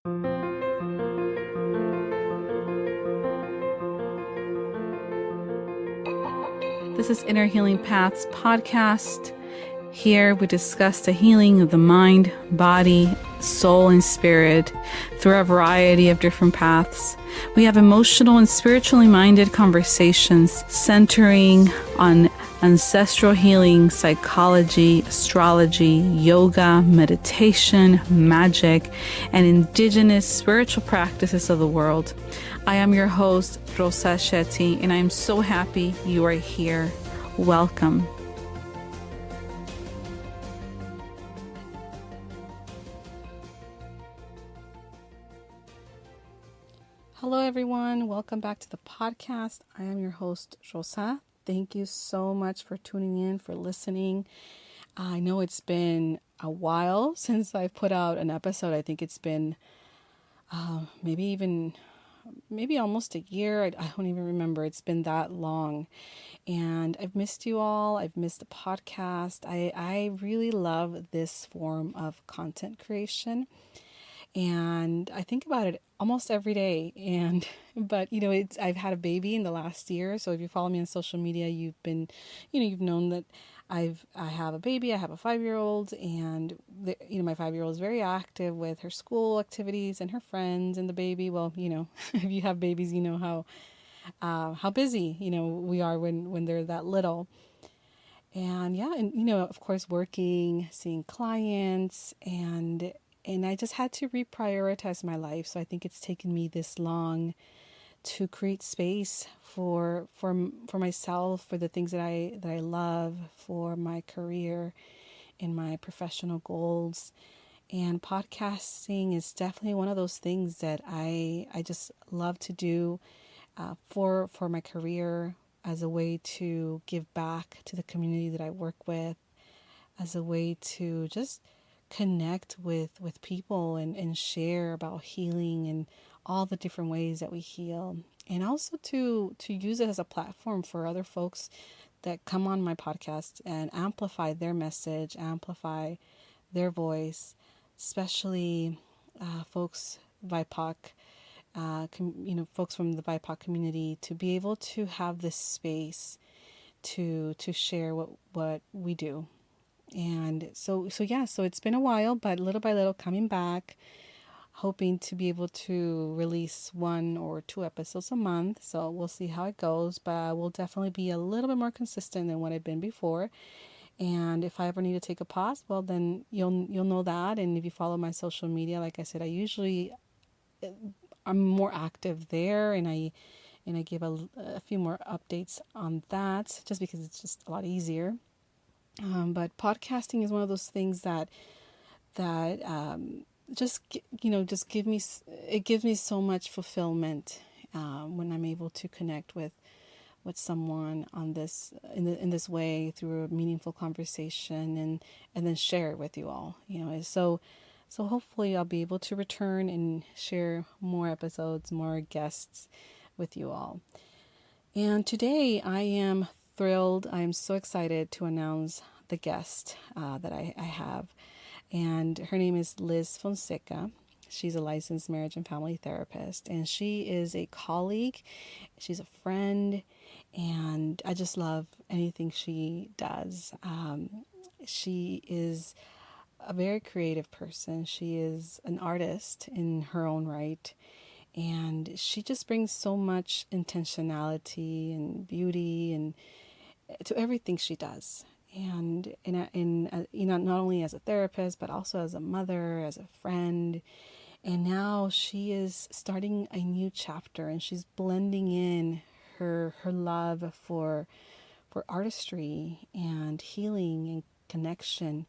This is Inner Healing Paths podcast. Here we discuss the healing of the mind, body, soul, and spirit through a variety of different paths. We have emotional and spiritually minded conversations centering on ancestral healing, psychology, astrology, yoga, meditation, magic, and indigenous spiritual practices of the world. I am your host, Rosa Shetty, and I am so happy you are here. Welcome. Hello, everyone. Welcome back to the podcast. I am your host, Rosa. Thank you so much for tuning in, for listening. I know it's been a while since I put out an episode. I think it's been maybe almost a year. I don't even remember. It's been that long. And I've missed you all. I've missed the podcast. I really love this form of content creation. And I think about it almost every day. But I've had a baby in the last year. So if you follow me on social media, you've known that I have a baby. I have a 5-year-old, and my 5-year-old is very active with her school activities and her friends and the baby. Well, if you have babies, you know how busy, we are when they're that little. And of course, working, seeing clients, and I just had to reprioritize my life. So I think it's taken me this long to create space for myself, for the things that I love, for my career and my professional goals. And podcasting is definitely one of those things that I just love to do for my career, as a way to give back to the community that I work with, as a way to just connect with people and share about healing and all the different ways that we heal. And also to use it as a platform for other folks that come on my podcast and amplify their message, amplify their voice, especially folks BIPOC, folks from the BIPOC community, to be able to have this space to share what we do. And so it's been a while, but little by little coming back, hoping to be able to release 1 or 2 episodes a month. So we'll see how it goes, but I will definitely be a little bit more consistent than what I've been before. And if I ever need to take a pause, well, then you'll know that. And if you follow my social media, like I said, I'm more active there, and I give a few more updates on that, just because it's just a lot easier. But podcasting is one of those things that gives me so much fulfillment when I'm able to connect with someone on this in this way, through a meaningful conversation, and then share it with you all. So hopefully I'll be able to return and share more episodes, more guests with you all. And today I am thrilled. I am so excited to announce the guest that I have. And her name is Liz Fonseca. She's a licensed marriage and family therapist, and she is a colleague. She's a friend, and I just love anything she does. She is a very creative person. She is an artist in her own right, and she just brings so much intentionality and beauty and to everything she does. And not only as a therapist, but also as a mother, as a friend. And now she is starting a new chapter, and she's blending in her love for artistry and healing and connection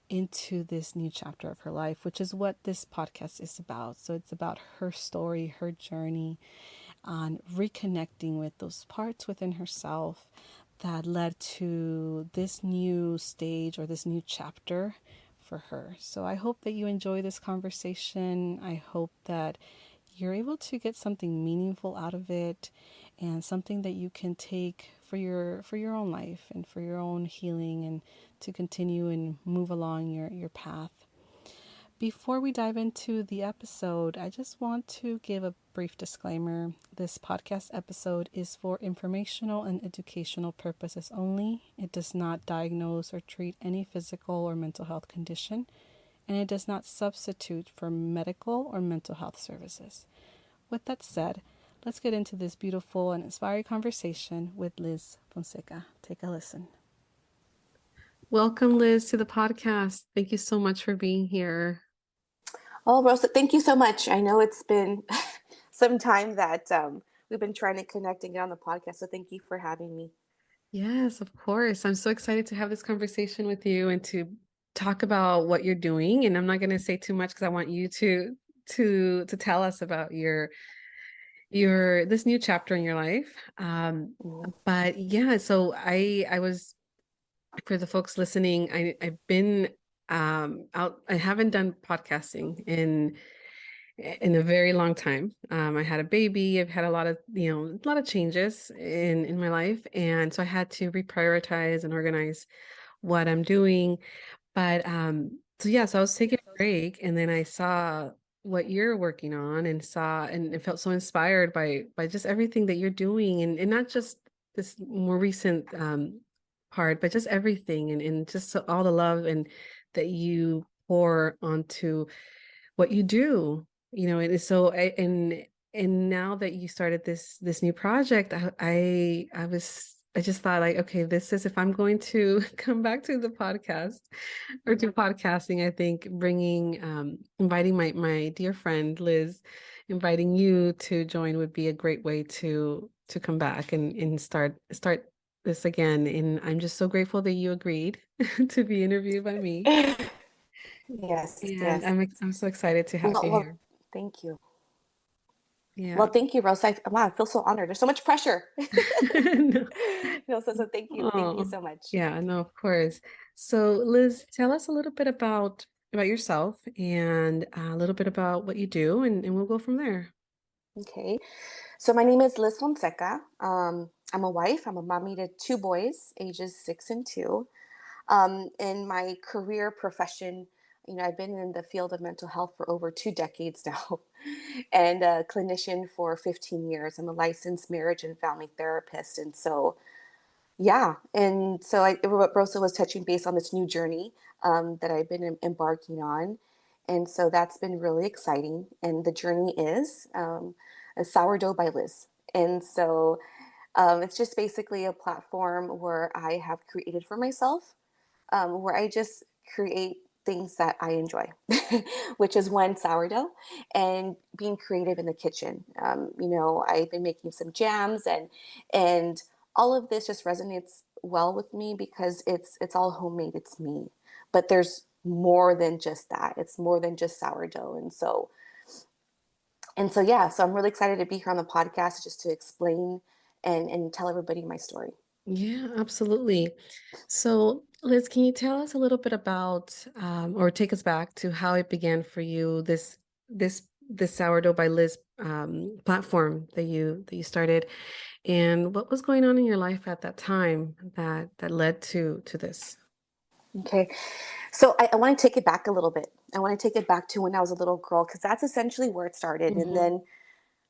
into this new chapter of her life, which is what this podcast is about. So it's about her story, her journey on reconnecting with those parts within herself that led to this new stage or this new chapter for her. So I hope that you enjoy this conversation. I hope that you're able to get something meaningful out of it, and something that you can take for your own life and for your own healing, and to continue and move along your path. Before we dive into the episode, I just want to give a brief disclaimer. This podcast episode is for informational and educational purposes only. It does not diagnose or treat any physical or mental health condition, and it does not substitute for medical or mental health services. With that said, let's get into this beautiful and inspiring conversation with Liz Fonseca. Take a listen. Welcome, Liz, to the podcast. Thank you so much for being here. Oh, Rosa, thank you so much. I know it's been some time that we've been trying to connect and get on the podcast, so thank you for having me. Yes, of course. I'm so excited to have this conversation with you and to talk about what you're doing. And I'm not going to say too much because I want you to tell us about your this new chapter in your life. But yeah, so I was, for the folks listening, I've been out. I haven't done podcasting in a very long time. I had a baby. I've had a lot of, a lot of changes in my life, and so I had to reprioritize and organize what I'm doing. But so yeah, so I was taking a break, and then I saw what you're working on, and felt so inspired by just everything that you're doing, and not just this more recent part, but just everything, and just all the love and that you pour onto what you do. It is so and now that you started this new project, I just thought, like, okay, this is, if I'm going to come back to the podcast or to podcasting, I think bringing inviting my dear friend Liz, inviting you to join would be a great way to come back and start this again. And I'm just so grateful that you agreed to be interviewed by me. Yes, And yes. I'm so excited to have Well, you well, here. thank you. Well, Yeah. thank you, Rosa. Wow, I feel so honored. There's so much pressure. No. No, so thank you. Thank you Oh, so much. yeah, no, of course. So, Liz, tell us a little bit about yourself and a little bit about what you do, and we'll go from there. Okay. So my name is Liz Fonseca. I'm a wife. I'm a mommy to two boys, ages 6 and 2. In my career profession, I've been in the field of mental health for over 2 decades now and a clinician for 15 years. I'm a licensed marriage and family therapist. And so, yeah. And so Rosa was touching base on this new journey that I've been embarking on. And so that's been really exciting. And the journey is a sourdough by Liz. And so it's just basically a platform where I have created for myself, where I just create things that I enjoy, which is one, sourdough, and being creative in the kitchen. I've been making some jams, and all of this just resonates well with me because it's all homemade. It's me, but there's more than just that. It's more than just sourdough, and so yeah. So I'm really excited to be here on the podcast just to explain and tell everybody my story. Yeah, absolutely. So, Liz, can you tell us a little bit about, or take us back to how it began for you, this sourdough by Liz platform that you started, and what was going on in your life at that time that led to this? Okay. So I want to take it back a little bit. I want to take it back to when I was a little girl because that's essentially where it started. And Hmm. then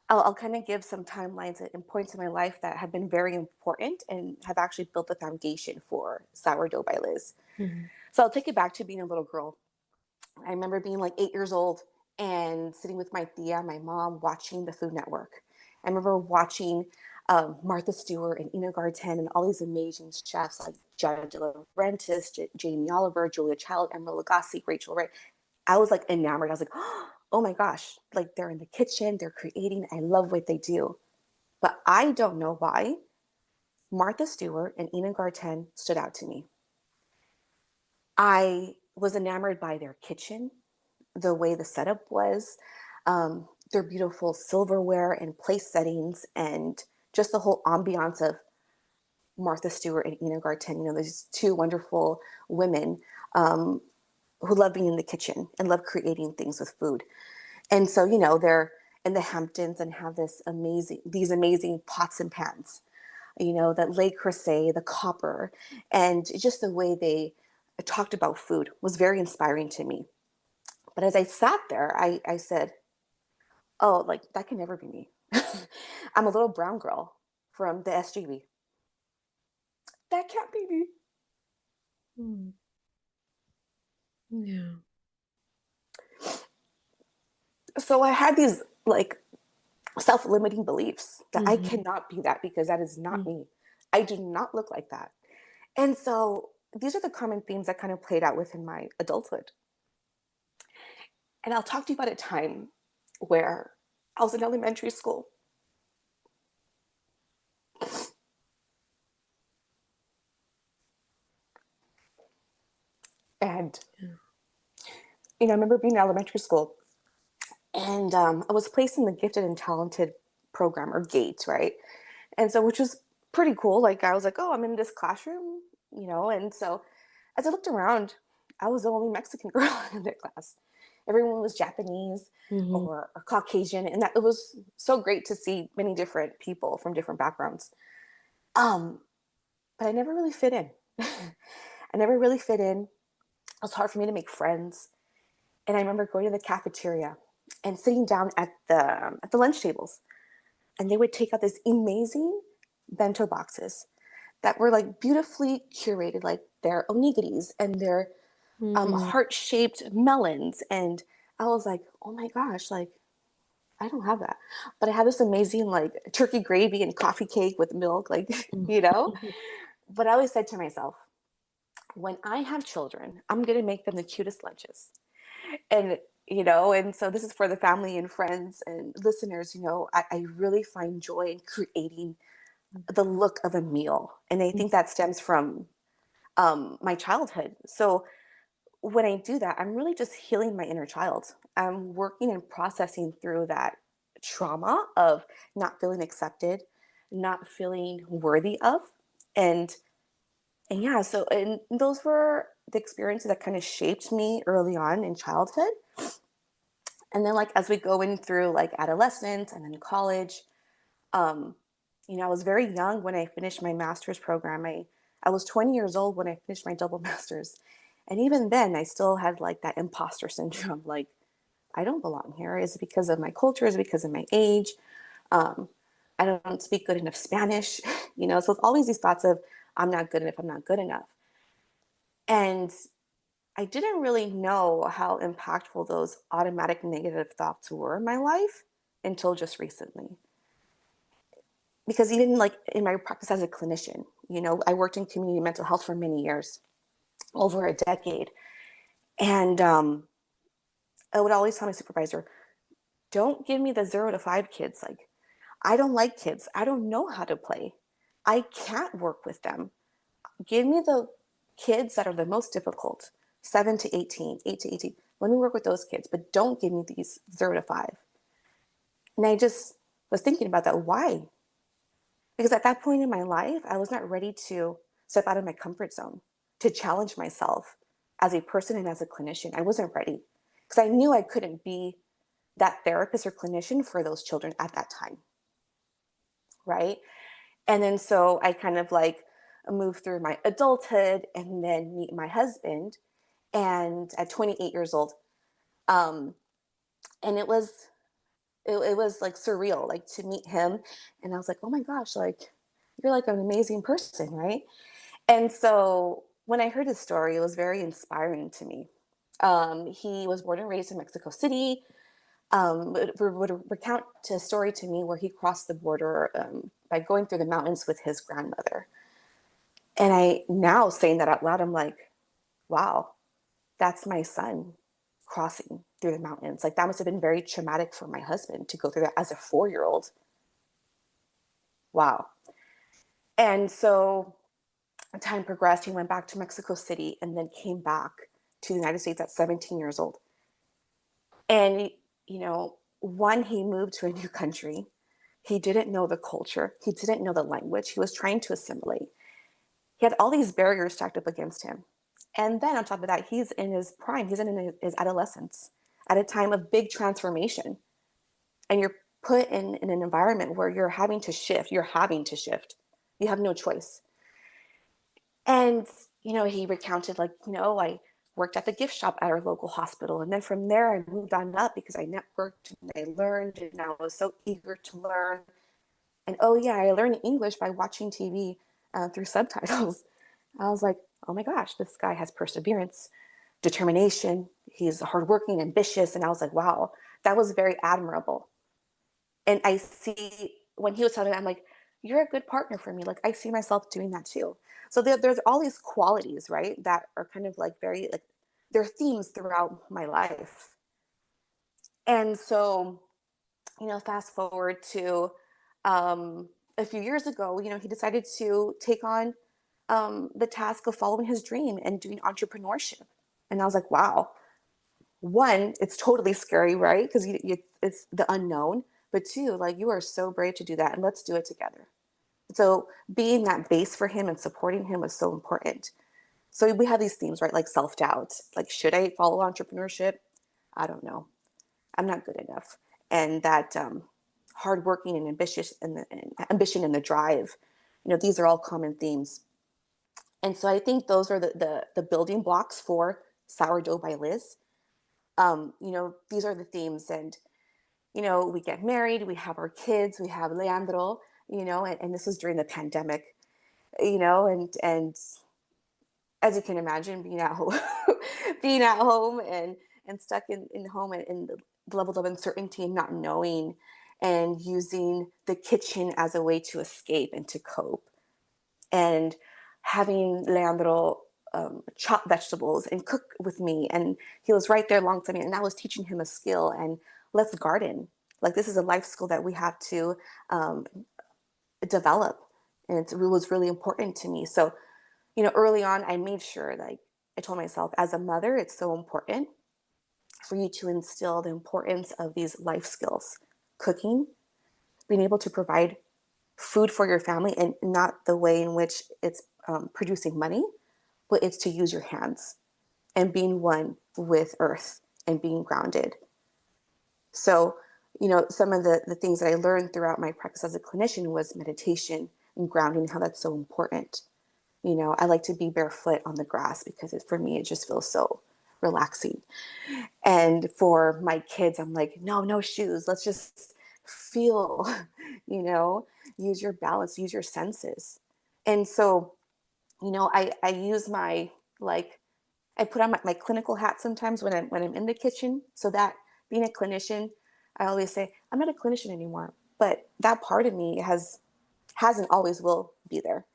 I'll kind of give some timelines and points in my life that have been very important and have actually built the foundation for Sourdough by Liz. Hmm. So I'll take it back to being a little girl. I remember being like 8 years old and sitting with my tia, my mom, watching the Food Network. I remember watching Martha Stewart and Ina Garten and all these amazing chefs like Judge De Laurentiis, Jamie Oliver, Julia Child, Emeril Lagasse, Rachel Ray. I was like enamored. I was like, oh my gosh, like they're in the kitchen, they're creating. I love what they do. But I don't know why Martha Stewart and Ina Garten stood out to me. I was enamored by their kitchen, the way the setup was, their beautiful silverware and place settings, and just the whole ambiance of Martha Stewart and Ina Garten. These two wonderful women who love being in the kitchen and love creating things with food. And so, they're in the Hamptons and have these amazing pots and pans, that Le Creuset, the copper, and just the way they talked about food was very inspiring to me. But as I sat there, I said, oh, like that can never be me. I'm a little brown girl from the SGB. That can't be me. Mm. Yeah. So I had these like self-limiting beliefs that I Mhm. cannot be that because that is not Mm. me. I do not look like that. And so these are the common themes that kind of played out within my adulthood. And I'll talk to you about a time where I was in elementary school and Yeah. I remember being in elementary school and I was placed in the gifted and talented program or GATE, right? And so, which was pretty cool. Like, I was like, oh, I'm in this classroom, And so, as I looked around, I was the only Mexican girl in the class. Everyone was Japanese Mhm. or Caucasian, and that it was so great to see many different people from different backgrounds. Um, but I never really fit in. I never really fit in. It was hard for me to make friends. And I remember going to the cafeteria and sitting down at the lunch tables, and they would take out this amazing bento boxes that were like beautifully curated, like their onigiris and their Mm. heart-shaped melons. And I was like, oh my gosh, like I don't have that. But I had this amazing like turkey gravy and coffee cake with milk, like, Mm. But I always said to myself, when I have children, I'm going to make them the cutest lunches. And, and so this is for the family and friends and listeners, I really find joy in creating the look of a meal. And I think that stems from my childhood. So when I do that, I'm really just healing my inner child. I'm working and processing through that trauma of not feeling accepted, not feeling worthy of. And and yeah, so and those were the experiences that kind of shaped me early on in childhood. And then like as we go in through like adolescence and then college, um, I was very young when I finished my master's program. I was 20 years old when I finished my double master's. And even then I still had like that imposter syndrome, like I don't belong here. Is it because of my culture? Is it because of my age? Um, I don't speak good enough Spanish, So it's always these thoughts of I'm not good enough, I'm not good enough. And I didn't really know how impactful those automatic negative thoughts were in my life until just recently. Because even like in my practice as a clinician, I worked in community mental health for many years, over a decade. And I would always tell my supervisor, don't give me the 0 to 5 kids. Like, I don't like kids. I don't know how to play. I can't work with them. Give me the kids that are the most difficult, 7 to 18, 8 to 18. Let me work with those kids, but don't give me these 0 to 5. And I just was thinking about that. Why? Because at that point in my life, I was not ready to step out of my comfort zone, to challenge myself as a person and as a clinician. I wasn't ready because I knew I couldn't be that therapist or clinician for those children at that time. Right. And then so I kind of like moved through my adulthood and then meet my husband. And at 28 years old, um, and it was like surreal, like to meet him. And I was like, oh my gosh, like you're like an amazing person, right? And so when I heard his story, it was very inspiring to me. He was born and raised in Mexico City. Would recount a story to me where he crossed the border by going through the mountains with his grandmother. And I now saying that out loud, I'm like, wow, that's my son crossing through the mountains. Like that must have been very traumatic for my husband to go through that as a 4 year old. Wow. And so time progressed. He went back to Mexico City and then came back to the United States at 17 years old. And, one, he moved to a new country. He didn't know the culture. He didn't know the language. He was trying to assimilate. He had all these barriers stacked up against him. And then on top of that, he's in his prime, he's in his adolescence at a time of big transformation. And you're put in an environment where you're having to shift. You're having to shift. You have no choice. And, he recounted, like, I worked at the gift shop at our local hospital. And then from there, I moved on up because I networked and I learned, and I was so eager to learn. And oh, yeah, I learned English by watching TV through subtitles. I was like, oh my gosh, this guy has perseverance, determination. He's hardworking, ambitious. And I was like, wow, that was very admirable. And I see when he was telling me, I'm like, you're a good partner for me. Like, I see myself doing that too. So there's all these qualities, right, that are kind of like very, like, they're themes throughout my life. And so, fast forward to a few years ago, he decided to take on the task of following his dream and doing entrepreneurship. And I was like, wow, one, it's totally scary, right? Because it's the unknown. But two, like, you are so brave to do that, and let's do it together. So being that base for him and supporting him was so important. So we have these themes, right? Like self-doubt. Like, should I follow entrepreneurship? I don't know. I'm not good enough. And that hardworking and ambitious and ambition and the drive, these are all common themes. And so I think those are the building blocks for Sourdough by Liz. These are the themes. And, we get married, we have our kids, we have Leandro, and this was during the pandemic, and as you can imagine, being at home, being at home and stuck in home, and the levels of uncertainty and not knowing, and using the kitchen as a way to escape and to cope, and having Leandro chop vegetables and cook with me, and he was right there alongside me, and I was teaching him a skill, and let's garden. Like, this is a life skill that we have to um, develop, and it was really important to me. So, early on, I made sure, like, I told myself, as a mother, it's so important for you to instill the importance of these life skills: cooking, being able to provide food for your family, and not the way in which it's producing money, but it's to use your hands and being one with earth and being grounded. So, some of the things that I learned throughout my practice as a clinician was meditation and grounding, how that's so important. I like to be barefoot on the grass because for me, it just feels so relaxing. And for my kids, I'm like, no, no shoes. Let's just feel, you know, use your balance, use your senses. And so, I use my, like, I put on my clinical hat sometimes when I'm in the kitchen. So that, being a clinician, I always say, I'm not a clinician anymore. But that part of me hasn't always will be there,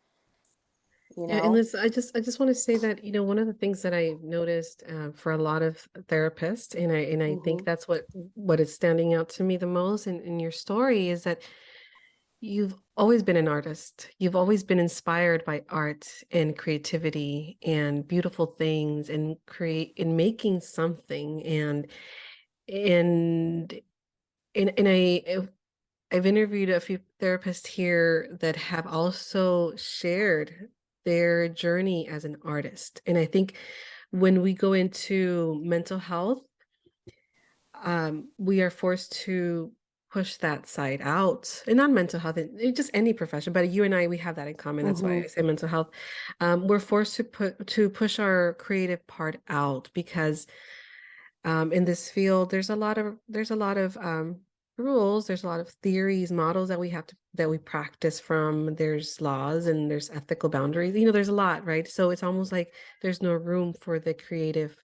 you Yeah, and know? Liz, I just want to say that, one of the things that I noticed for a lot of therapists, and I think Mm-hmm. that's what is standing out to me the most in your story is that you've always been an artist. You've always been inspired by art and creativity and beautiful things and create in making something and I've interviewed a few therapists here that have also shared their journey as an artist. And I think when we go into mental health, we are forced to push that side out, and not mental health, just any profession. But you and I, we have that in common. That's why Mm-hmm. I say mental health. We're forced to push our creative part out because in this field there's a lot of rules, there's a lot of theories, models that we practice from. There's laws and there's ethical boundaries, there's a lot, right? So it's almost like there's no room for the creative,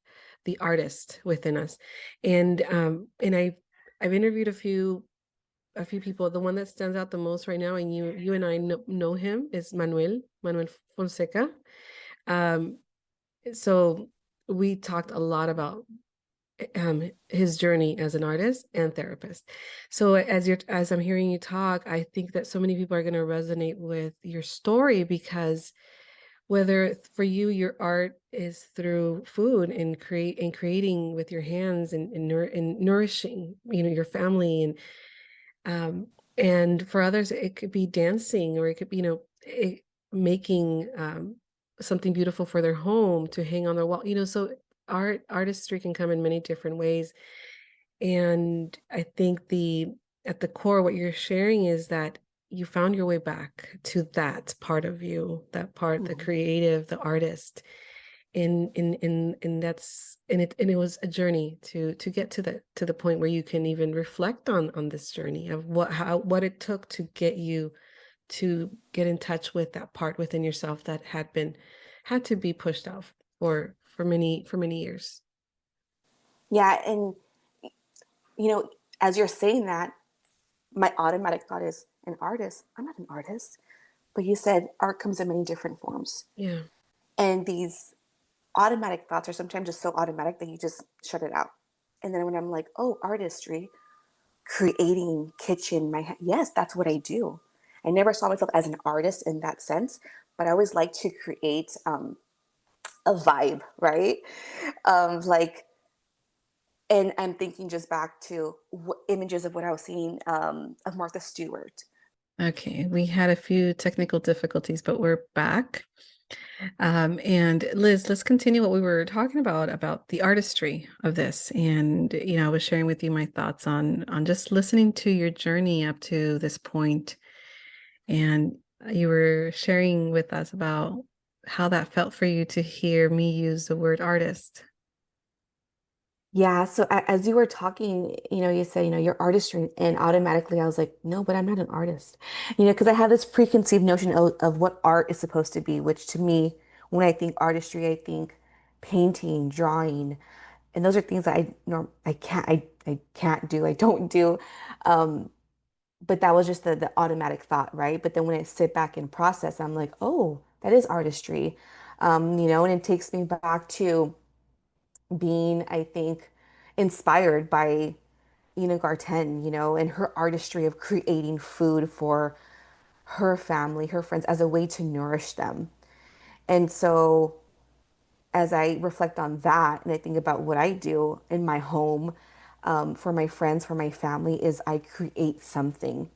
the artist within us. And I've interviewed a few people. The one that stands out the most right now, and you and I know him, is Manuel Fonseca. um so we talked a lot about his journey as an artist and therapist. So as I'm hearing you talk, I think that so many people are going to resonate with your story because whether for you your art is through food and creating with your hands and nourishing, your family, and for others it could be dancing, or it could be, making something beautiful for their home to hang on their wall. So artistry can come in many different ways. And I think the at the core, what you're sharing is that you found your way back to that part of you, that part, the Mm-hmm. creative, the artist. and that's and it was a journey to get to the point where you can even reflect on this journey of what it took to get you to get in touch with that part within yourself that had to be pushed out for many years. Yeah, and you know, as you're saying that, my automatic thought is an artist. I'm not an artist. But you said art comes in many different forms. Yeah. And these automatic thoughts are sometimes just so automatic that you just shut it out. And then when I'm like, oh, artistry, creating kitchen, yes, that's what I do. I never saw myself as an artist in that sense, but I always like to create a vibe, right? Like, and I'm thinking just back to images of what I was seeing of Martha Stewart. Okay, we had a few technical difficulties, but we're back. And Liz, let's continue what we were talking about the artistry of this. And I was sharing with you my thoughts on just listening to your journey up to this point. And you were sharing with us about how that felt for you to hear me use the word artist. Yeah. So as you were talking, you said, your artistry, and automatically I was like, no, but I'm not an artist, because I have this preconceived notion of what art is supposed to be, which to me, when I think artistry, I think painting, drawing, and those are things that I can't do, I don't do. Um, but that was just the automatic thought, right? But then when I sit back and process, I'm like, oh, that is artistry, and it takes me back to being, I think, inspired by Ina Garten, and her artistry of creating food for her family, her friends, as a way to nourish them. And so, as I reflect on that and I think about what I do in my home, for my friends, for my family, is I create something,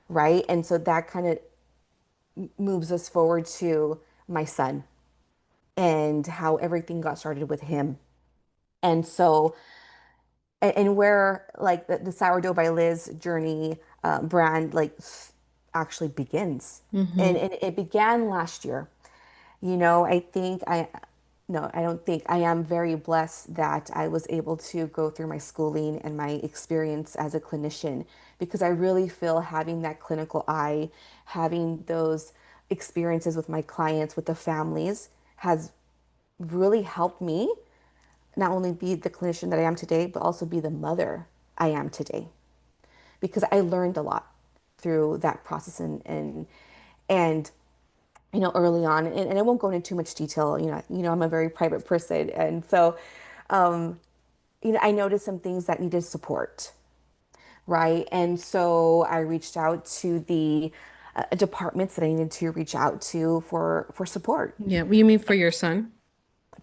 right? And so that kind of moves us forward to my son and how everything got started with him. And so, and where like the sourdough by Liz journey brand like actually begins. Mm-hmm. And it began last year. I think no, I don't think I am very blessed that I was able to go through my schooling and my experience as a clinician, because I really feel having that clinical eye, having those experiences with my clients, with the families, has really helped me not only be the clinician that I am today, but also be the mother I am today. Because I learned a lot through that process, and early on, and I won't go into too much detail. I'm a very private person, and so I noticed some things that needed support, right? And so I reached out to the departments that I needed to reach out to for support Yeah. Well, you mean for your son?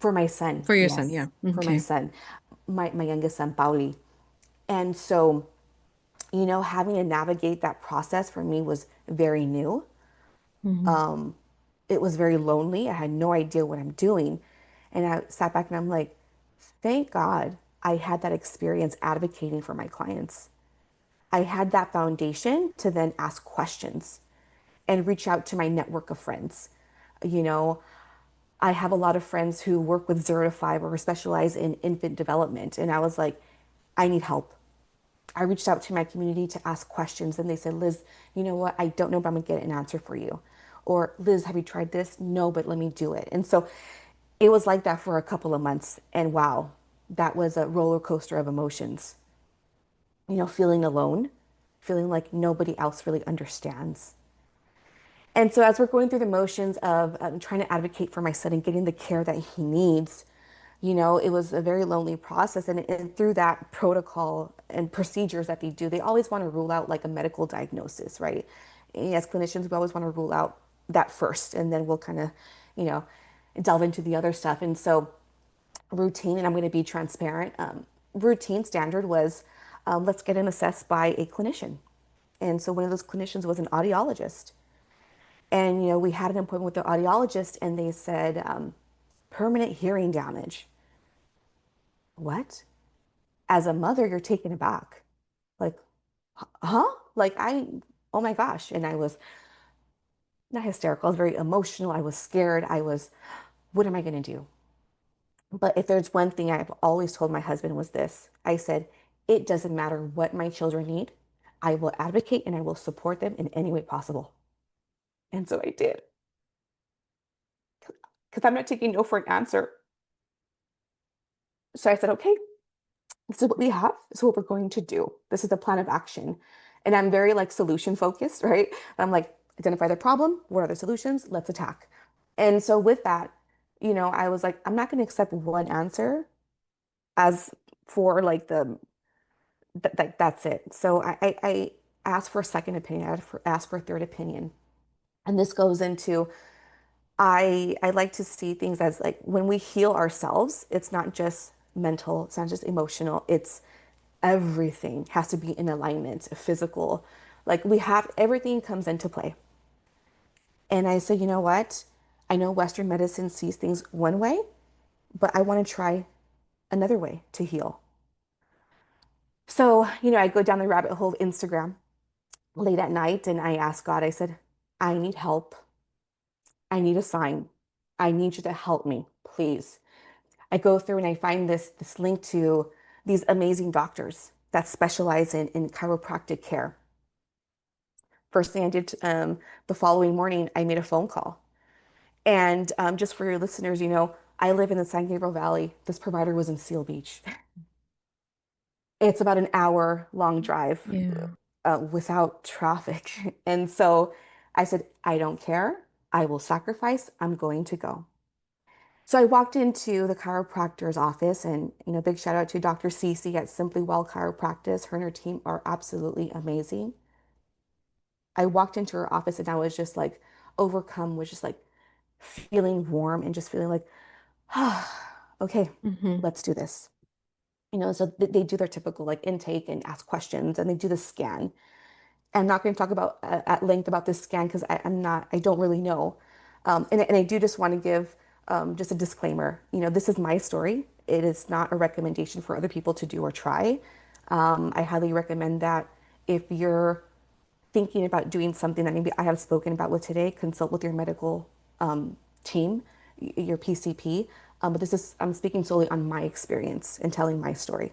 for my son. For your son, yeah. Yes, for my Okay. son, my youngest son, Pauli. And so having to navigate that process for me was very new. Hmm. It was very lonely. I had no idea what I'm doing. And I sat back and I'm like, thank God I had that experience advocating for my clients. I had that foundation to then ask questions and reach out to my network of friends. You know, I have a lot of friends who work with 0 to 5 or specialize in infant development. And I was like, I need help. I reached out to my community to ask questions, and they said, Liz, you know what? I don't know, but I'm gonna get an answer for you. Or, Liz, have you tried this? No, but let me do it. And so it was like that for a couple of months. And wow, that was a roller coaster of emotions. Feeling alone, feeling like nobody else really understands. And so, as we're going through the motions of trying to advocate for my son and getting the care that he needs, it was a very lonely process. And through that protocol and procedures that they do, they always want to rule out like a medical diagnosis, right? And as clinicians, we always want to rule out that first, and then we'll kind of, you know, delve into the other stuff. And so, routine, and I'm going to be transparent, routine standard was let's get him assessed by a clinician. And so, one of those clinicians was an audiologist. And, we had an appointment with the audiologist, and they said, permanent hearing damage. What? As a mother, you're taken aback. Like, huh? Like, oh my gosh. And I was not hysterical. I was very emotional. I was scared. What am I going to do? But if there's one thing I've always told my husband was this, I said, it doesn't matter what my children need. I will advocate and I will support them in any way possible. And so I did. Because I'm not taking no for an answer. So I said, okay, this is what we have. This is what we're going to do. This is the plan of action. And I'm very like solution focused, right? I'm like, identify the problem. What are the solutions? Let's attack. And so with that, I was like, I'm not going to accept one answer as for like that's it. So I asked for a second opinion. Asked for a third opinion. And this goes into I like to see things as like when we heal ourselves, it's not just mental, it's not just emotional, it's everything has to be in alignment, physical. Like we have everything comes into play. And I said, you know what? I know Western medicine sees things one way, but I want to try another way to heal. So, I go down the rabbit hole of Instagram late at night and I ask God, I said, I need help. I need a sign. I need you to help me, please. I go through and I find this link to these amazing doctors that specialize in chiropractic care. First thing I did the following morning, I made a phone call. And just for your listeners, I live in the San Gabriel Valley. This provider was in Seal Beach. It's about an hour long drive Yeah. without traffic. And so I said, I don't care. I will sacrifice. I'm going to go. So I walked into the chiropractor's office and, big shout out to Dr. Cece at Simply Well Chiropractic. Her and her team are absolutely amazing. I walked into her office and I was just like overcome with just like feeling warm and just feeling like, ah, okay, Hmm. let's do this. So they do their typical like intake and ask questions and they do the scan. I'm not going to talk about at length about this scan because I don't really know. And I do just want to give just a disclaimer. This is my story. It is not a recommendation for other people to do or try. I highly recommend that if you're thinking about doing something that maybe I have spoken about with today, consult with your medical team, your PCP. But I'm speaking solely on my experience and telling my story.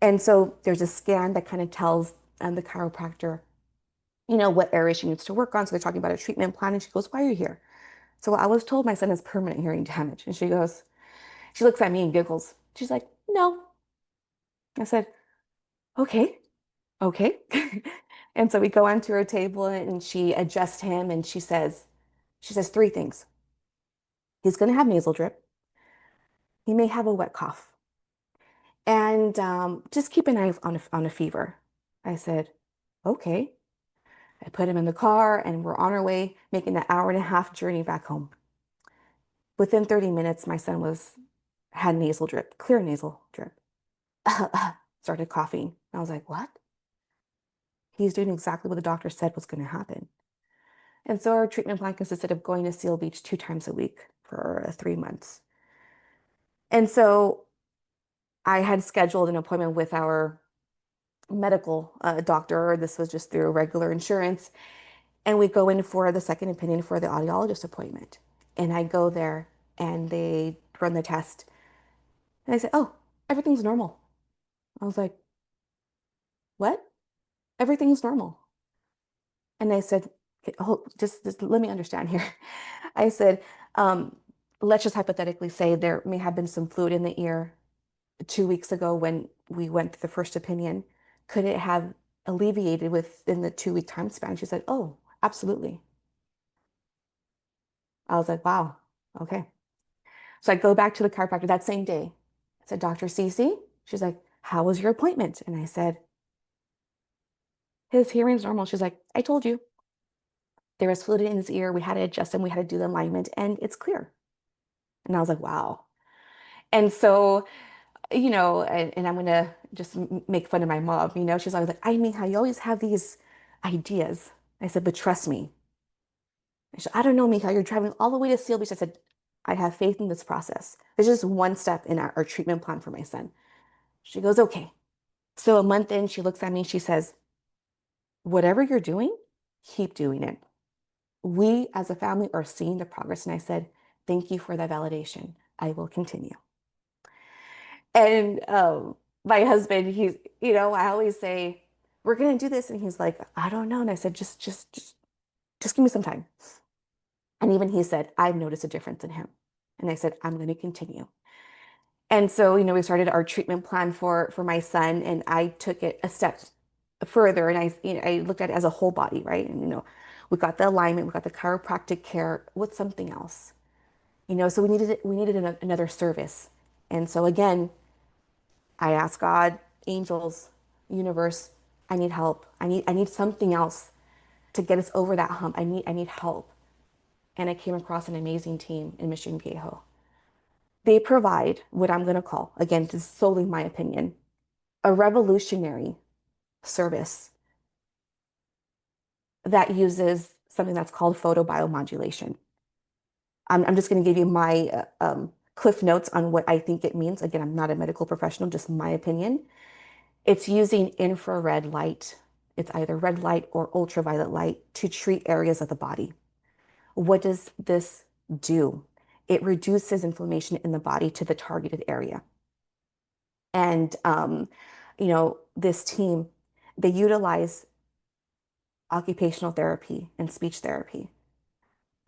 And so there's a scan that kind of tells the chiropractor what area she needs to work on. So they're talking about a treatment plan. And she goes, why are you here? So I was told my son has permanent hearing damage. And she looks at me and giggles. She's like, no. I said, okay, okay. And so we go onto her table and she adjusts him and she says three things. He's going to have nasal drip. He may have a wet cough. And just keep an eye on a fever. I said, okay. I put him in the car and we're on our way making the hour and a half journey back home. Within 30 minutes, my son had nasal drip, clear nasal drip. Started coughing. I was like, what? He's doing exactly what the doctor said was going to happen. And so our treatment plan consisted of going to Seal Beach 2 times a week for 3 months. And so I had scheduled an appointment with our medical doctor. This was just through regular insurance. And we go in for the second opinion for the audiologist appointment. And I go there and they run the test. And I said, oh, everything's normal. I was like, what? Everything's normal. And I said, "Okay, oh, just let me understand here." I said, let's just hypothetically say there may have been some fluid in the ear 2 weeks ago when we went to the first opinion. Could it have alleviated within the 2 week time span? She said, oh, absolutely. I was like, wow, okay. So I go back to the chiropractor that same day. I said, Dr. Cece, she's like, how was your appointment? And I said, his hearing's normal. She's like, I told you. There was fluid in his ear. We had to adjust him. We had to do the alignment, and it's clear. And I was like, wow. And so, and I'm gonna just make fun of my mom. She's always like, I mean, how you always have these ideas. I said, but trust me. She said, I don't know, Mika, you're driving all the way to Seal Beach. I said, I have faith in this process. There's just one step in our treatment plan for my son. She goes, okay. So a month in, she looks at me, she says, whatever you're doing, keep doing it. We as a family are seeing the progress. And I said, thank you for that validation. I will continue. And my husband, he's, I always say, we're going to do this. And he's like, I don't know. And I said, just give me some time. And even he said, I've noticed a difference in him. And I said, I'm going to continue. And so, we started our treatment plan for my son, and I took it a step further, and I looked at it as a whole body, right? And we got the alignment, we got the chiropractic care. What's something else? So we needed another service. And so again, I asked God, angels, universe, I need help. I need something else to get us over that hump. I need help. And I came across an amazing team in Mission Viejo. They provide what I'm going to call, again, this is solely my opinion, a revolutionary service that uses something that's called photobiomodulation. I'm just going to give you my cliff notes on what I think it means. Again, I'm not a medical professional, just my opinion. It's using infrared light. It's either red light or ultraviolet light to treat areas of the body. What does this do? It reduces inflammation in the body to the targeted area. And, this team, they utilize occupational therapy and speech therapy,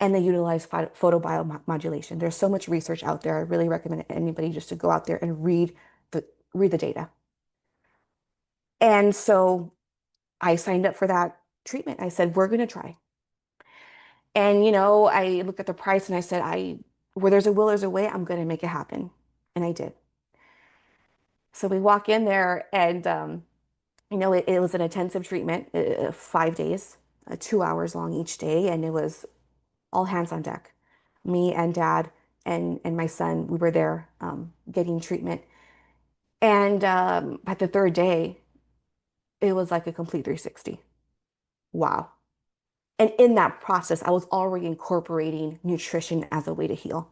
and they utilize photobiomodulation. There's so much research out there. I really recommend anybody just to go out there and read the data. And so I signed up for that treatment. I said, we're going to try. And, I looked at the price and I said, where there's a will, there's a way. I'm going to make it happen. And I did. So we walk in there, and, it was an intensive treatment, 5 days, 2 hours long each day. And it was all hands on deck. Me and dad and my son, we were there getting treatment. And at the third day, it was like a complete 360. Wow. And in that process, I was already incorporating nutrition as a way to heal.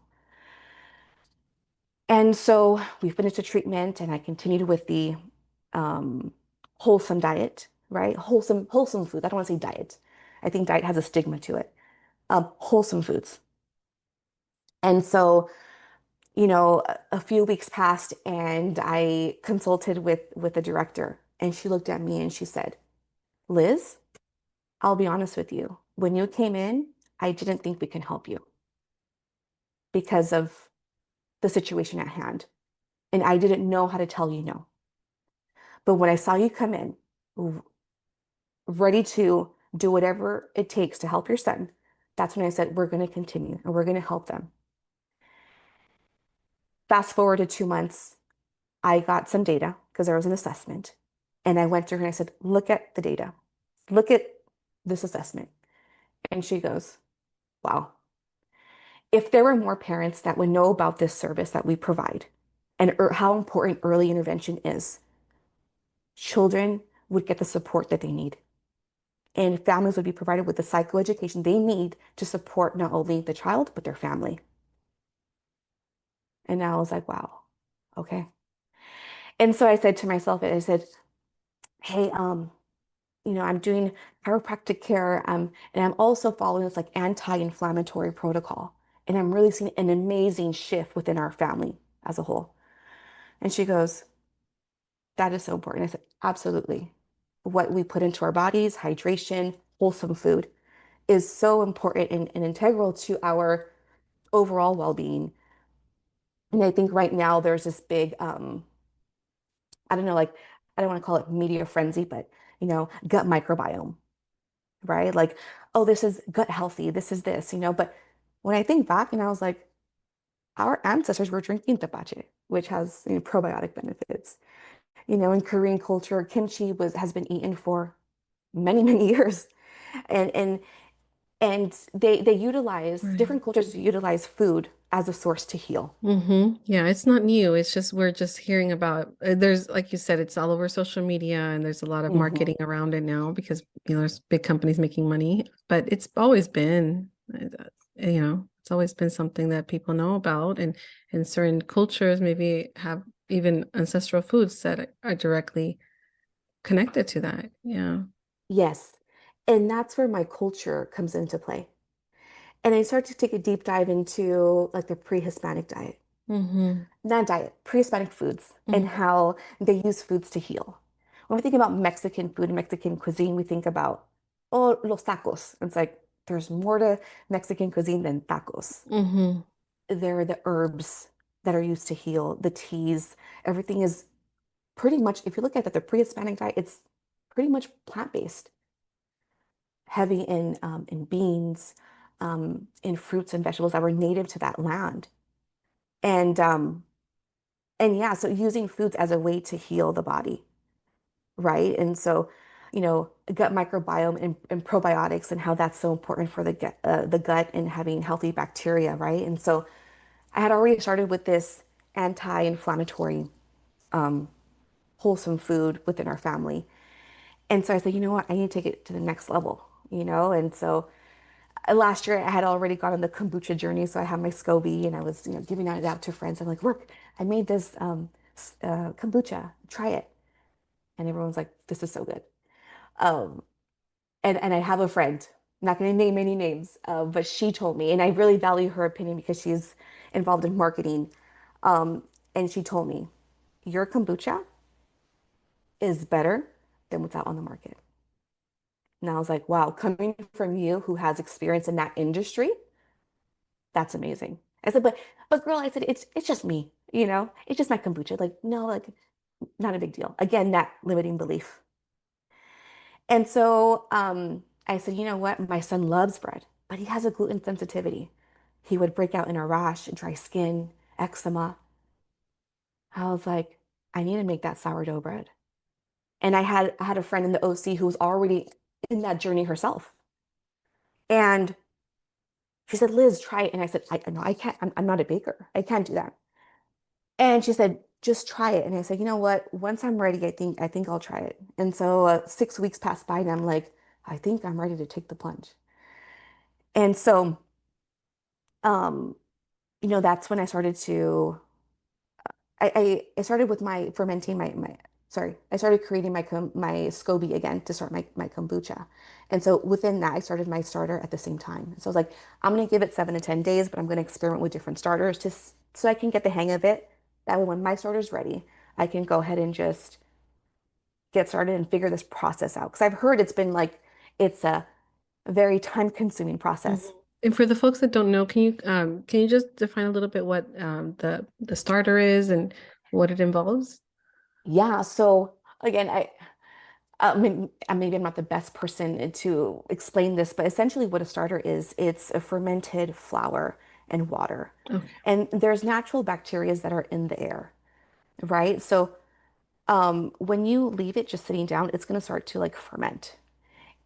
And so we finished the treatment, and I continued with the um, wholesome diet, right? Wholesome food. I don't want to say diet. I think diet has a stigma to it. Wholesome foods. And so, a few weeks passed, and I consulted with the director, and she looked at me and she said, Liz, I'll be honest with you. When you came in, I didn't think we can help you because of the situation at hand. And I didn't know how to tell you no. But when I saw you come in, ready to do whatever it takes to help your son, that's when I said, we're going to continue and we're going to help them. Fast forward to 2 months, I got some data because there was an assessment. And I went to her and I said, look at the data. Look at this assessment. And she goes, wow. If there were more parents that would know about this service that we provide and how important early intervention is, children would get the support that they need. And families would be provided with the psychoeducation they need to support not only the child, but their family. And I was like, wow, okay. And so I said to myself, I said, hey, I'm doing chiropractic care, and I'm also following this like anti-inflammatory protocol. And I'm really seeing an amazing shift within our family as a whole. And she goes, that is so important. I said, absolutely. What we put into our bodies, hydration, wholesome food, is so important and integral to our overall well-being. And I think right now there's this big, I don't know, like, I don't want to call it media frenzy, but, gut microbiome, right? Like, oh, this is gut healthy. This is this, but when I think back, I was like, our ancestors were drinking tepache, which has probiotic benefits. In Korean culture, kimchi has been eaten for many, many years. And they utilize Right. different cultures utilize food as a source to heal. Yeah, it's not new. It's just we're just hearing about there's like you said, it's all over social media and there's a lot of Hmm. marketing around it now because there's big companies making money, but it's always been it's always been something that people know about and certain cultures maybe have even ancestral foods that are directly connected to that. Yeah. Yes. And that's where my culture comes into play. And I started to take a deep dive into like the pre-Hispanic diet. Mhm. Not diet, pre-Hispanic foods and Mhm. how they use foods to heal. When we think about Mexican food and Mexican cuisine, we think about, oh, los tacos. It's like there's more to Mexican cuisine than tacos. Mhm. There are the herbs that are used to heal, the teas, everything is pretty much, if you look at the pre-Hispanic diet, it's pretty much plant-based, heavy in beans, in fruits and vegetables that were native to that land. And yeah, so using foods as a way to heal the body, right? And so, gut microbiome and probiotics and how that's so important for the gut and having healthy bacteria, right? And so I had already started with this anti-inflammatory, wholesome food within our family. And so I said, you know what, I need to take it to the next level, And so last year I had already gone on the kombucha journey. So I had my SCOBY and I was, giving it out to friends. I'm like, look, I made this kombucha, try it. And everyone's like, this is so good. Um, and I have a friend, I'm not going to name any names, but she told me, and I really value her opinion because she's involved in marketing. Um, and she told me, your kombucha is better than what's out on the market. And I was like, wow, coming from you who has experience in that industry, that's amazing. I said, but girl, I said, it's just me, it's just my kombucha. Like, no, like not a big deal. Again, that limiting belief. And so I said, you know what? My son loves bread, but he has a gluten sensitivity. He would break out in a rash, dry skin, eczema. I was like, I need to make that sourdough bread. And I had a friend in the OC who was already in that journey herself. And she said, Liz, try it. And I said, I no, I can't. I'm not a baker. I can't do that. And she said, just try it. And I said, you know what? Once I'm ready, I think I'll try it. And so 6 weeks passed by, and I'm like, I think I'm ready to take the plunge. And so, um, that's when I started to. I started with my fermenting my sorry, I started creating my SCOBY again to start my kombucha. And so within that, I started my starter at the same time. So I was like, I'm gonna give it 7 to 10 days, but I'm gonna experiment with different starters so I can get the hang of it. That way, when my starter's ready, I can go ahead and just get started and figure this process out. Because I've heard it's a very time-consuming Mhm. process. And for the folks that don't know, can you just define a little bit what the starter is and what it involves? Yeah. So again, maybe I'm not the best person to explain this, but essentially what a starter is, it's a fermented flour and water. Okay. And there's natural bacteria that are in the air, right? So when you leave it just sitting down, it's going to start to like ferment.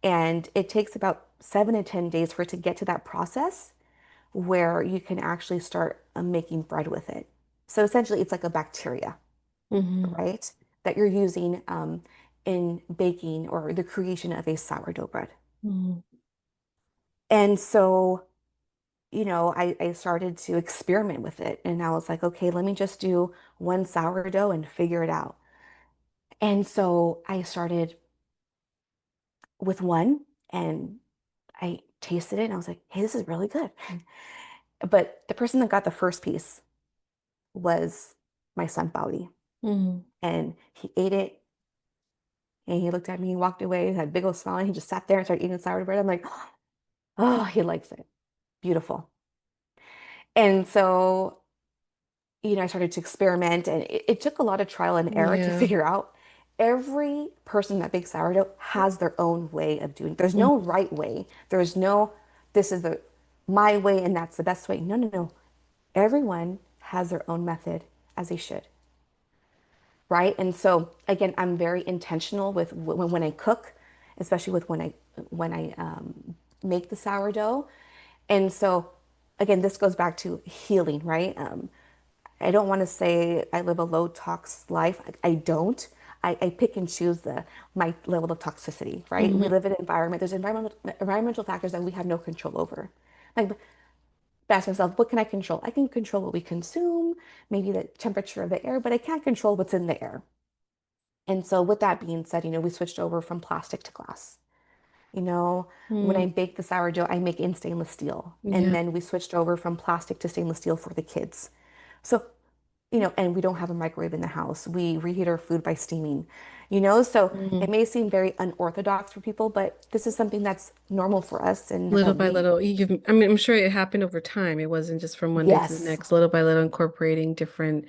And it takes about 7 to 10 days for it to get to that process where you can actually start making bread with it. So essentially, it's like a bacteria, Hmm. right? That you're using in baking or the creation of a sourdough bread. Hmm. And so, I started to experiment with it. And I was like, okay, let me just do one sourdough and figure it out. And so I started with one and I tasted it and I was like, hey, this is really good. But the person that got the first piece was my son, Pauli. Hmm. And he ate it and he looked at me, he walked away, had a big old smile, and he just sat there and started eating sourdough bread. I'm like, oh, he likes it. Beautiful. And so, I started to experiment and it took a lot of trial and error to Yeah. figure out every person that bakes sourdough has their own way of doing it. There's no Mhm. right way. There's no, this is the my way and that's the best way. No, no, no. Everyone has their own method as they should. Right. And so again, I'm very intentional with when I cook, especially with when I make the sourdough. And so again, this goes back to healing, right? I don't want to say I live a low tox life. I don't. I pick and choose my level of toxicity, right? We Mhm. live in an environment. There's environmental factors that we have no control over. Like, ask myself, what can I control? I can control what we consume, maybe the temperature of the air, but I can't control what's in the air. And so, with that being said, we switched over from plastic to glass. You know, when Mm. I bake the sourdough, I make in stainless steel. And Yeah. then we switched over from plastic to stainless steel for the kids. So, and we don't have a microwave in the house. We reheat our food by steaming, so Mm. it may seem very unorthodox for people, but this is something that's normal for us. And Little by we, little, I mean, I'm sure it happened over time. It wasn't just from one day to the yes, next, little by little incorporating different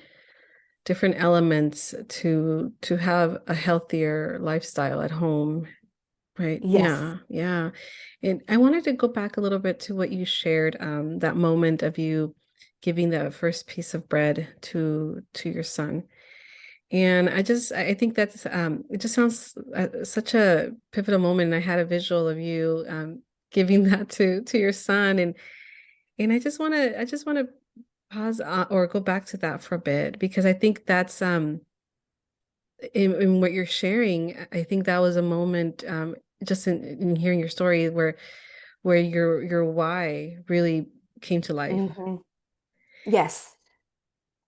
elements to have a healthier lifestyle at home. Right. yes. Yeah. Yeah. And I wanted to go back a little bit to what you shared, that moment of you giving the first piece of bread to your son. And I think that's it just sounds such a pivotal moment. And I had a visual of you giving that to your son, and I just want to pause or go back to that for a bit because I think that's in what you're sharing. I think that was a moment just in hearing your story where your why really came to life. Hmm. Yes.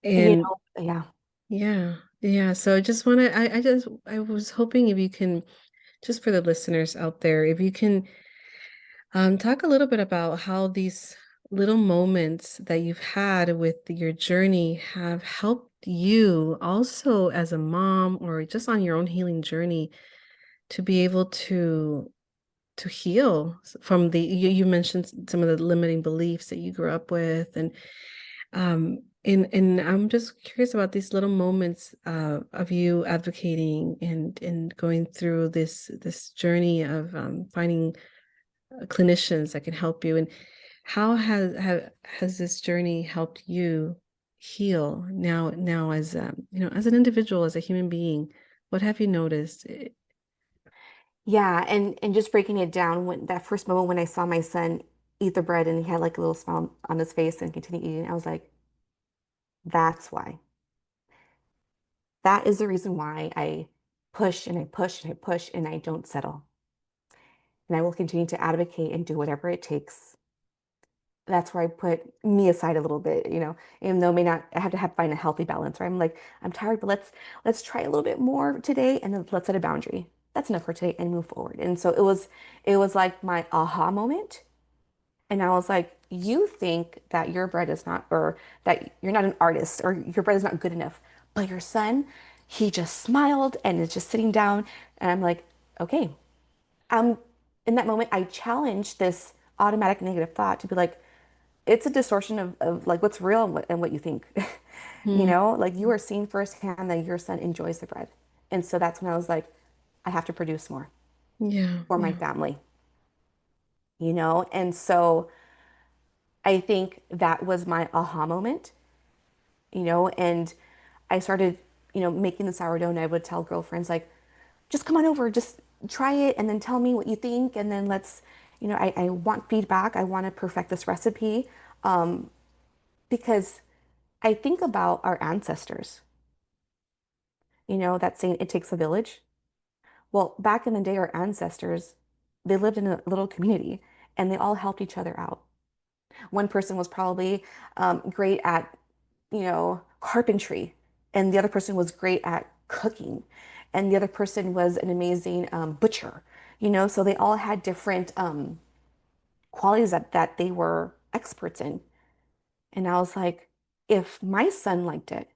And Yeah. yeah, yeah. So I just want to, I was hoping if you can, just for the listeners out there, if you can talk a little bit about how these little moments that you've had with your journey have helped you also as a mom or just on your own healing journey to be able to heal from you mentioned some of the limiting beliefs that you grew up with and I'm just curious about these little moments of you advocating and going through this journey of finding clinicians that can help you and how has this journey helped you heal now as as an individual, as a human being? What have you noticed? Yeah, and just breaking it down, when that first moment when I saw my son eat the bread and he had like a little smile on his face and continue eating, I was like, that's why. That is the reason why I push and I push and I push and I don't settle. And I will continue to advocate and do whatever it takes. That's where I put me aside a little bit, even though may not I have to find a healthy balance, where I'm like, I'm tired, but let's try a little bit more today and then let's set a boundary. That's enough for today and move forward. And so it was like my aha moment. And I was like, you think that your bread is not, or that you're not an artist, or your bread is not good enough. But your son, he just smiled and is just sitting down. And I'm like, okay. Um, in that moment, I challenged this automatic negative thought to be like, it's a distortion of like what's real and what you think. Mm, Like you are seeing firsthand that your son enjoys the bread. And so that's when I was like, I have to produce more yeah, for my yeah. family. And so I think that was my aha moment, and I started, making the sourdough and I would tell girlfriends like, just come on over, just try it and then tell me what you think. And then I want feedback. I want to perfect this recipe because I think about our ancestors, that saying it takes a village. Well, back in the day, our ancestors, they lived in a little community and they all helped each other out. One person was probably great at, carpentry, and the other person was great at cooking, and the other person was an amazing butcher. So they all had different qualities that they were experts in. And I was like, if my son liked it,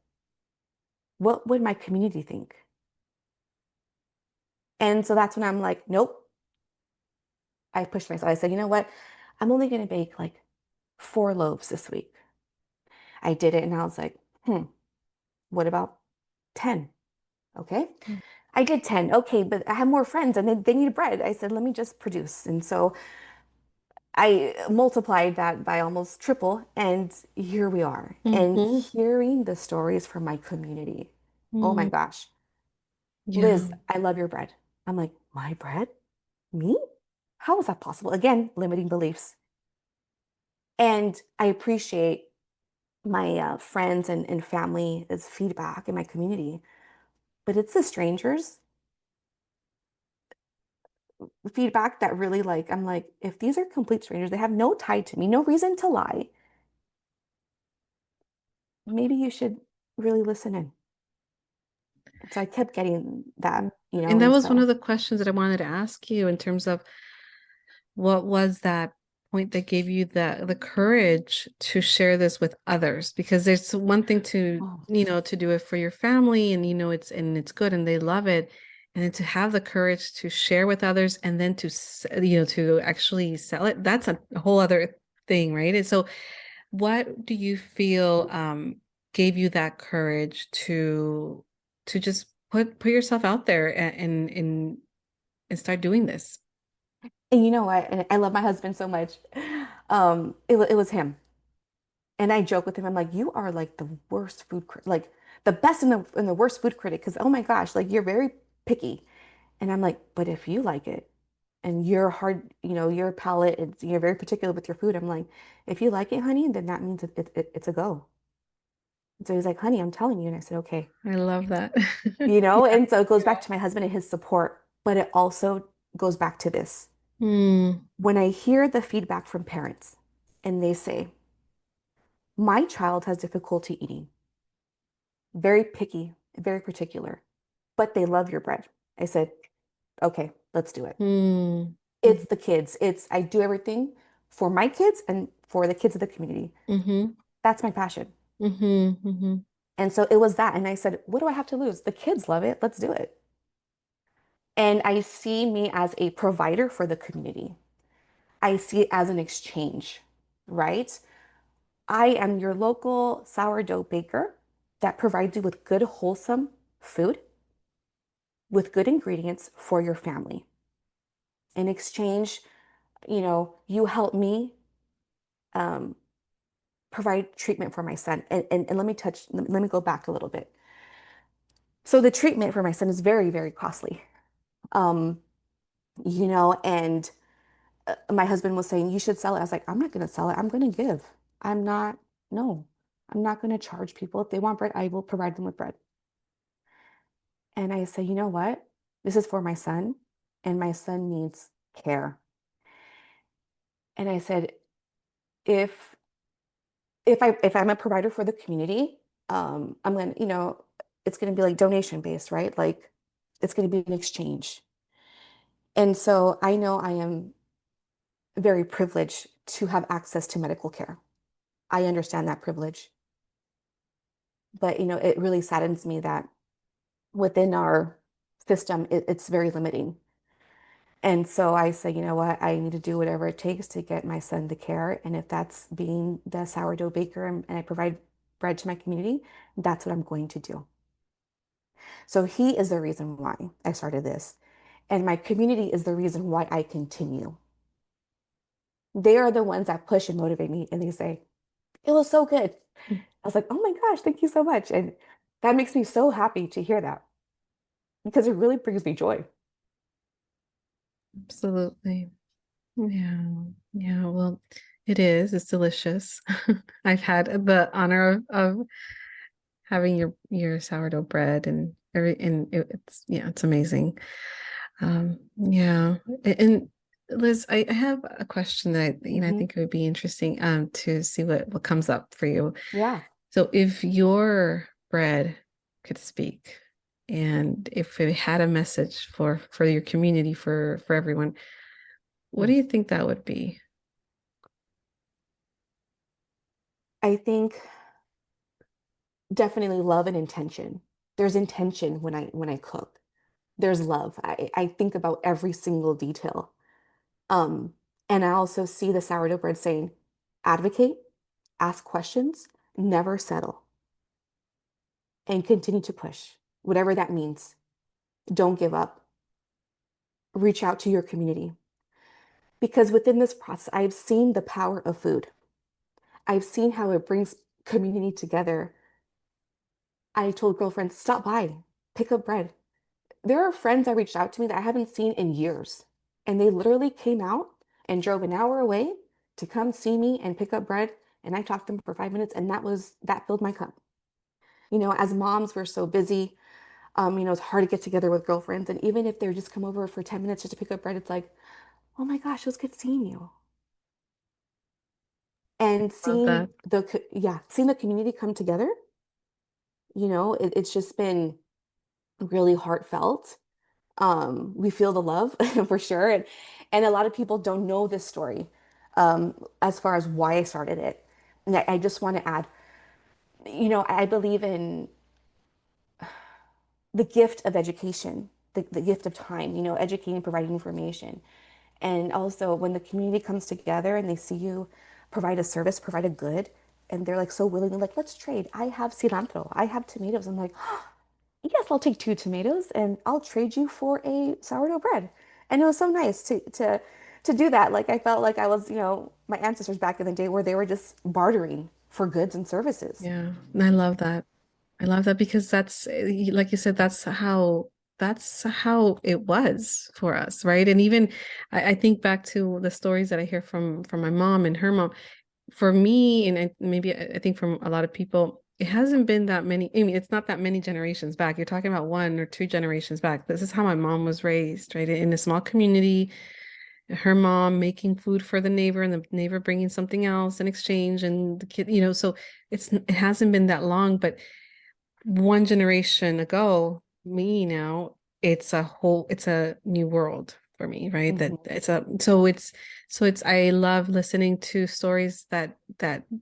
what would my community think? And so that's when I'm like, nope. I pushed myself. I said, you know what? I'm only going to bake like 4 loaves this week. I did it and I was like, what about 10? Okay. Mm. I did 10. Okay, but I have more friends and they need bread. I said, let me just produce. And so I multiplied that by almost triple. And here we are. And Mhm. hearing the stories from my community. Oh my Mm, gosh. yeah. Liz, I love your bread. I'm like, my bread? Me? How is that possible? Again, limiting beliefs. And I appreciate my friends and family as feedback in my community, but it's the strangers feedback that really like I'm like, if these are complete strangers, they have no tie to me, no reason to lie, maybe you should really listen in. And so I kept getting Mm. that, And that and was one so of the questions that I wanted to ask you in terms of what was that point that gave you the courage to share this with others? Because there's one thing to, Oh. to do it for your family and it's good and they love it. And then to have the courage to share with others and then to actually sell it, that's a whole other thing, right? And so what do you feel gave you that courage to just put yourself out there and start doing this? And you know what? And I love my husband so much. It was him. And I joke with him. I'm like, you are like the worst food critic, like the best and the worst food critic. Because oh my gosh, like you're very picky. And I'm like, but if you like it, and you're hard, your palate, you're very particular with your food. I'm like, if you like it, honey, then that means it's a go. And so he's like, honey, I'm telling you. And I said, okay, I love that. Yeah. And so it goes back to my husband and his support, but it also goes back to this. Mm, When I hear the feedback from parents and they say, my child has difficulty eating, very picky, very particular, but they love your bread. I said, okay, let's do it. mm, It's the kids. I do everything for my kids and for the kids of the community. mm-hmm, That's my passion. mm-hmm, mm-hmm. And so it was that. And I said, what do I have to lose? The kids love it. Let's do it. And I see me as a provider for the community. I see it as an exchange, right? I am your local sourdough baker that provides you with good, wholesome food with good ingredients for your family. In exchange, you help me um, provide treatment for my son. And let me go back a little bit. So the treatment for my son is very, very costly. Um, and my husband was saying, you should sell it. I was like, I'm not going to sell it. I'm going to give. I'm not, no, I'm not going to charge people. If they want bread, I will provide them with bread. And I say, you know what? This is for my son, and my son needs care. And I said, if if I'm a provider for the community, I'm gonna, it's gonna be like donation based, right? Like it's gonna be an exchange. And so I know I am very privileged to have access to medical care. I understand that privilege. But it really saddens me that within our system, it's very limiting. And so I say, you know what? I need to do whatever it takes to get my son the care. And if that's being the sourdough baker and I provide bread to my community, that's what I'm going to do. So he is the reason why I started this. And my community is the reason why I continue. They are the ones that push and motivate me. And they say, it was so good. I was like, oh my gosh, thank you so much. And that makes me so happy to hear that because it really brings me joy. Absolutely. Yeah. Yeah. Well, it is. It's delicious. I've had the honor of having your sourdough bread and it's yeah, it's amazing. Yeah. And Liz, I have a question that I Hmm. think it would be interesting to see what comes up for you. Yeah. So if your bread could speak and if it had a message for your community, for everyone, what do Mm. you think that would be? I think definitely love and intention. There's intention when I cook. There's love. I think about every single detail. Um, and I also see the sourdough bread saying, advocate, ask questions, never settle, and continue to push, whatever that means. Don't give up. Reach out to your community. Because within this process, I've seen the power of food. I've seen how it brings community together. I told girlfriends, stop by, pick up bread. There are friends that reached out to me that I haven't seen in years. And they literally came out and drove an hour away to come see me and pick up bread. And I talked to them for 5 minutes, and that filled my cup. As moms, we're so busy. It's hard to get together with girlfriends. And even if they're just come over for 10 minutes just to pick up bread, it's like, oh my gosh, it was good seeing you. And Love that. seeing the community come together, it's just been really heartfelt. We feel the love for sure. And a lot of people don't know this story. as far as why I started it. And I just want to add, I believe in the gift of education, the gift of time, educating, providing information. And also when the community comes together and they see you provide a service, provide a good, and they're like so willingly like, let's trade. I have cilantro, I have tomatoes. I'm like, oh, yes, I'll take 2 tomatoes and I'll trade you for a sourdough bread. And it was so nice to do that. Like I felt like I was, my ancestors back in the day where they were just bartering for goods and services. Yeah. And I love that. I love that because that's like you said, that's how it was for us, right? And even I think back to the stories that I hear from my mom and her mom. For me, and maybe I think from a lot of people, it hasn't been that many. I mean, it's not that many generations back. You're talking about 1 or 2 generations back. This is how my mom was raised, right? In a small community, her mom making food for the neighbor and the neighbor bringing something else in exchange, and the kid, so it hasn't been that long, but 1 generation ago, me now, it's a new world for me, right? That Hmm. it's a so it's I love listening to stories that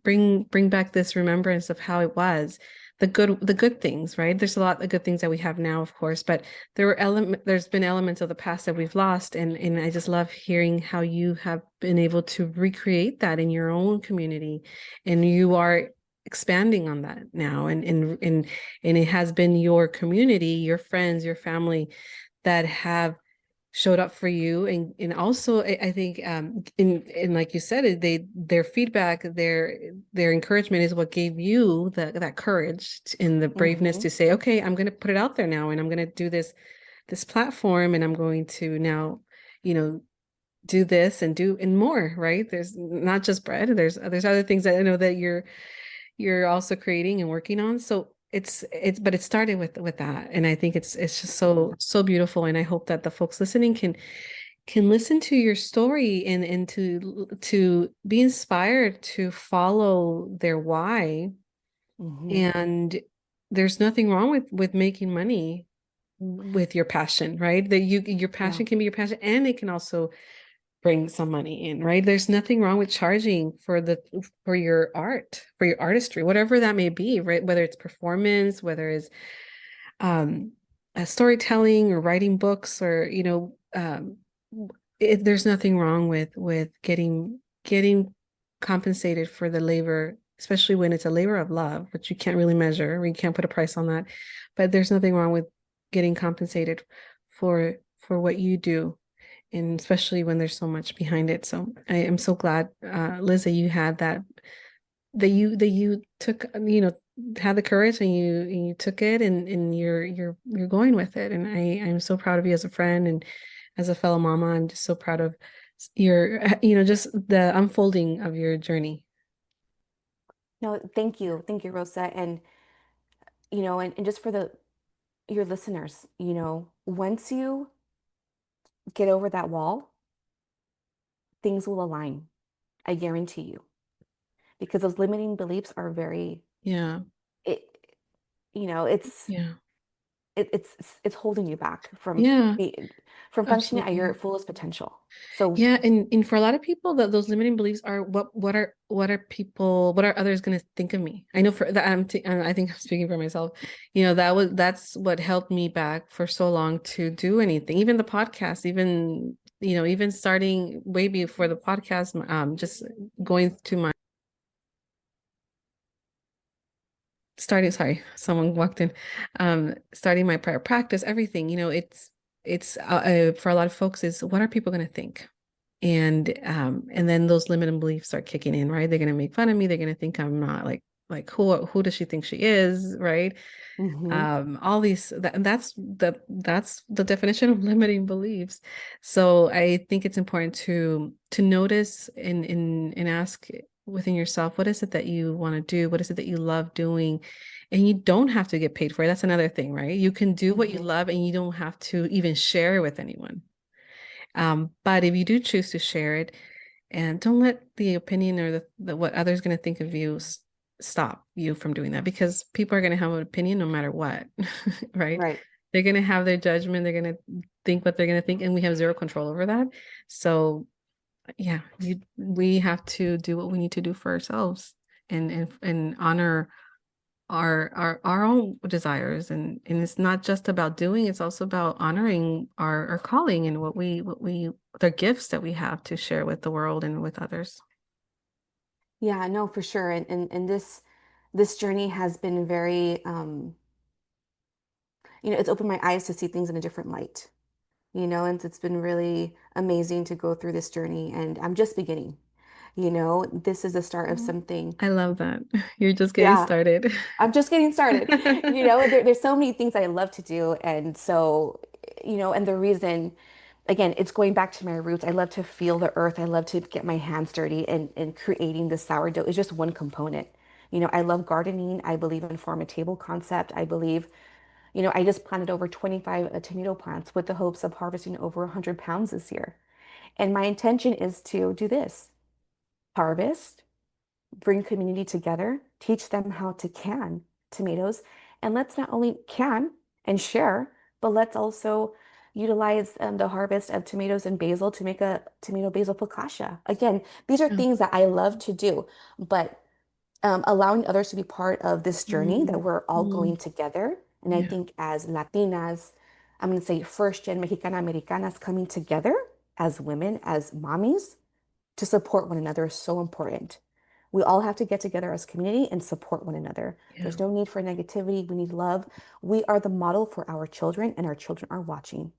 bring back this remembrance of how it was, the good things, right? There's a lot of good things that we have now, of course, but there's been elements of the past that we've lost, and I just love hearing how you have been able to recreate that in your own community, and you are expanding on that now, and it has been your community, your friends, your family that have showed up for you, and also I think in like you said it, their feedback, their encouragement is what gave you that courage and the braveness Hmm. to say, okay, I'm going to put it out there now, and I'm going to do this platform, and I'm going to now, you know do this and do and more, right? There's not just bread, there's other things that I know that you're also creating and working on. So it's but it started with that. And I think it's just so beautiful. And I hope that the folks listening can listen to your story and to be inspired to follow their why. Hmm. And there's nothing wrong with making money with your passion, right? That your Yeah. passion can be your passion, and it can also bring some money in, right? There's nothing wrong with charging for your art, for your artistry, whatever that may be, right? Whether it's performance, whether it's um storytelling or writing books, or there's nothing wrong with getting compensated for the labor, especially when it's a labor of love, which you can't really measure or you can't put a price on that. But there's nothing wrong with getting compensated for what you do, and especially when there's so much behind it. So I am so glad, Liz, that you had that you took, had the courage, and you took it, and you're going with it. And I'm so proud of you as a friend and as a fellow mama. I'm just so proud of your, just the unfolding of your journey. No, thank you. Thank you, Rosa. And, and just for your listeners, once you get over that wall, things will align. I guarantee you. Because those limiting beliefs are very, Yeah. it, it's Yeah. it's holding you back Yeah. from functioning at your Absolutely. fullest potential. So, Yeah, and for a lot of people, that those limiting beliefs are what are others going to think of me? I know for that I think I'm speaking for myself. That's what held me back for so long to do anything, even the podcast, even starting way before the podcast, just going to my starting, sorry, someone walked in, starting my prior practice, everything, it's for a lot of folks is, what are people going to think? And then those limiting beliefs start kicking in, right? They're going to make fun of me. They're going to think I'm not like who does she think she is, right? mhm. All these that's the definition of limiting beliefs. So I think it's important to notice and ask within yourself, what is it that you want to do? What is it that you love doing? And you don't have to get paid for it. That's another thing, right? You can do what you Mhm. love, and you don't have to even share it with anyone. But if you do choose to share it, and don't let the opinion or the what others going to think of you stop you from doing that, because people are going to have an opinion no matter what, right? Right. They're going to have their judgment. They're going to think what they're going to think, and we have zero control over that. So Yeah, we have to do what we need to do for ourselves and honor our own desires, and it's not just about doing, it's also about honoring our calling and what we the gifts that we have to share with the world and with others. Yeah, no, for sure. And this journey has been very it's opened my eyes to see things in a different light. And it's been really amazing to go through this journey, and I'm just beginning. This is the start of Oh, something. I love that. You're just getting Yeah, started. I'm just getting started. There's so many things I love to do. And so, and the reason, again, it's going back to my roots. I love to feel the earth. I love to get my hands dirty, and creating the sourdough is just one component. I love gardening. I believe in farm to table concept. I believe, I just planted over 25 tomato plants with the hopes of harvesting over 100 pounds this year. And my intention is to do this: harvest, bring community together, teach them how to can tomatoes. And let's not only can and share, but let's also utilize the harvest of tomatoes and basil to make a tomato basil focaccia. Again, these are Yeah. things that I love to do, but allowing others to be part of this journey that Mm, we're all mm, going together. And I yeah, think as Latinas, I'm going to say first gen Mexicana Americanas coming together as women, as mommies, to support one another is so important. We all have to get together as a community and support one another. yeah, There's no need for negativity. We need love. We are the model for our children, and our children are watching.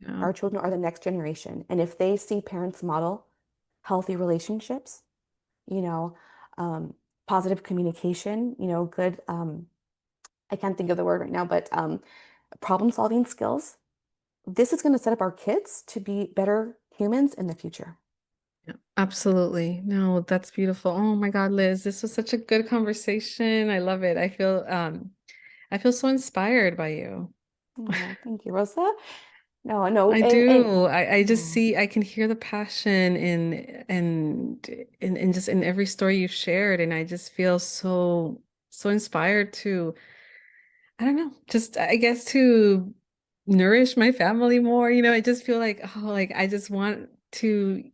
yeah, Our children are the next generation. And if they see parents model healthy relationships, you know, um, positive communication, good, I can't think of the word right now, but problem solving skills, this is going to set up our kids to be better humans in the future. yeah. Absolutely. No, that's beautiful. Oh my God, Liz, this was such a good conversation. I love it. I feel so inspired by you. Oh, thank you, Rosa. No, no, I and do. I just oh, see, I can hear the passion in just in every story you've shared. And I just feel so inspired to, I don't know, just I guess to nourish my family more. I just feel like, oh, like I just want to,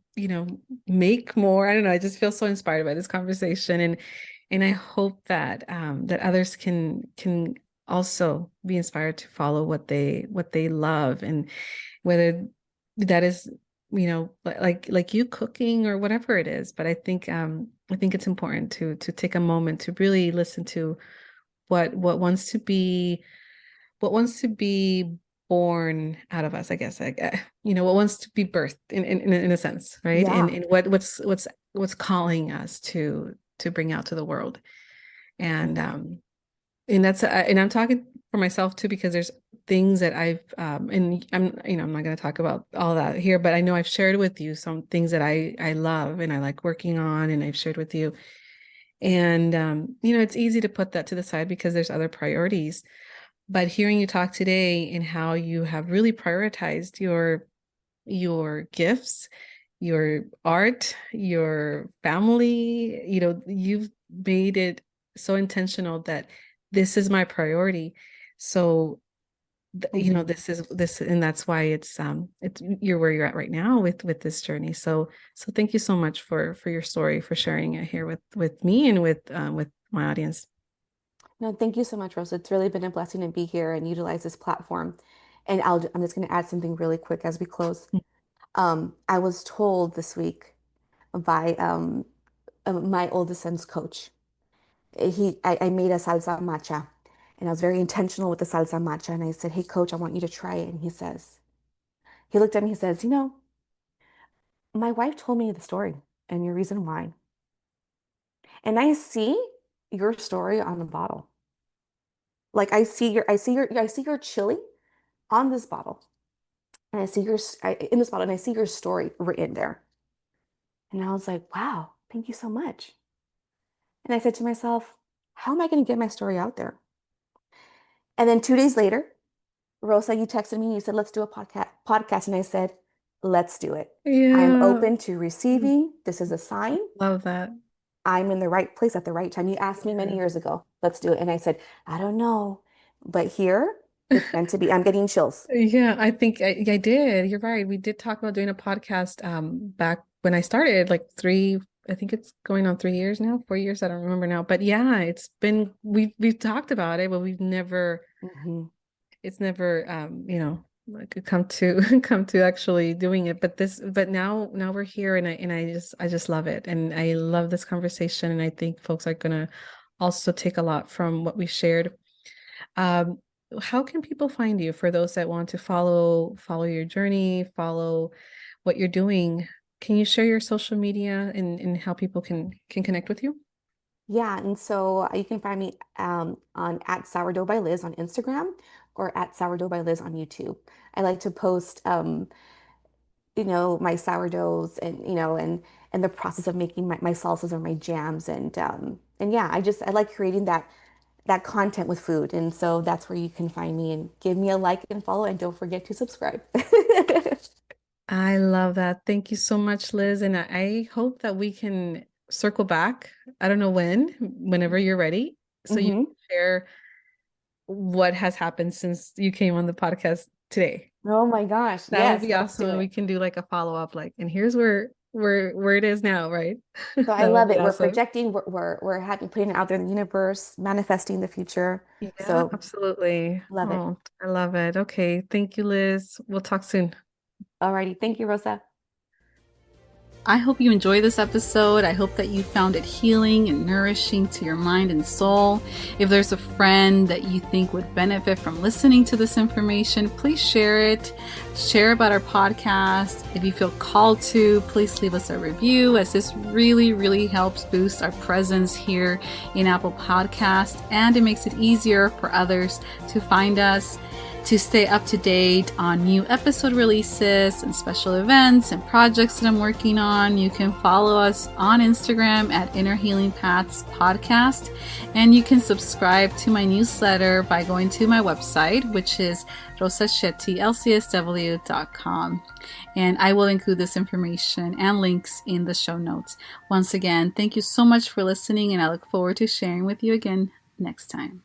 make more. I don't know. I just feel so inspired by this conversation. And I hope that that others can also be inspired to follow what they love, and whether that is, like you cooking or whatever it is. But I think it's important to take a moment to really listen to what wants to be what wants to be born out of us, I guess, like, what wants to be birthed in a sense, right? And yeah. and what's calling us to bring out to the world. And and I'm talking for myself too, because there's things that and I'm not going to talk about all that here, but I know I've shared with you some things that I love and I like working on, and I've shared with you. And it's easy to put that to the side because there's other priorities. But hearing you talk today and how you have really prioritized your gifts, your art, your family, you've made it so intentional that this is my priority. So, Mhm. this, and that's why it's you're where you're at right now with this journey. So thank you so much for your story, for sharing it here with me and with my audience. No, thank you so much, Rosa. It's really been a blessing to be here and utilize this platform. And I'm just going to add something really quick as we close. I was told this week by my oldest son's coach. I made a salsa matcha, and I was very intentional with the salsa matcha. And I said, "Hey, coach, I want you to try it." And he looked at me, he says, my wife told me the story and your reason why. And I see your story on the bottle. Like I see your chili on this bottle, and I see in this bottle, and I see your story written there. And I was like, wow, thank you so much. And I said to myself, how am I going to get my story out there? And then 2 days later, Rosa, you texted me and you said, let's do a podcast. And I said, let's do it. I am Yeah, open to receiving. This is a sign. love that. I'm in the right place at the right time. You asked me many Yeah. years ago, let's do it. And I said, I don't know. But here, It's meant to be. I'm getting chills. Yeah, I think I did. You're right. We did talk about doing a podcast back when I started, like I think it's going on 3 years now, 4 years, I don't remember now. But yeah, it's been we've talked about it, but Hmm. it's never like come to come to actually doing it. But now we're here, and I just love it. And I love this conversation, and I think folks are gonna also take a lot from what we shared. Um, how can people find you for those that want to follow your journey, follow what you're doing? Can you share your social media and how people can connect with you? Yeah, and so you can find me on at sourdough by Liz on Instagram or at sourdough by Liz on YouTube. I like to post, my sourdoughs and and the process of making my salsas or my jams and yeah, I like creating that content with food, and so that's where you can find me and give me a like and follow, and don't forget to subscribe. I love that. Thank you so much, Liz. And I hope that we can circle back. I don't know whenever you're ready, so you Hmm. can share what has happened since you came on the podcast today. Oh my gosh, That would yes, be let's awesome. do And we it. can do like a follow-up, like, and here's where it is now, right? So I That would love be it. We're awesome. projecting, we're having putting it out there in the universe, manifesting the future. Yeah, So absolutely. love it. Oh, I love it. Okay. Thank you, Liz. We'll talk soon. Alrighty, thank you, Rosa. I hope you enjoyed this episode. I hope that you found it healing and nourishing to your mind and soul. If there's a friend that you think would benefit from listening to this information, please share it. Share about our podcast. If you feel called to, please leave us a review, as this really, really helps boost our presence here in Apple Podcasts, and it makes it easier for others to find us. To stay up to date on new episode releases and special events and projects that I'm working on, you can follow us on Instagram at Inner Healing Paths Podcast. And you can subscribe to my newsletter by going to my website, which is rosachettilcsw.com. And I will include this information and links in the show notes. Once again, thank you so much for listening, and I look forward to sharing with you again next time.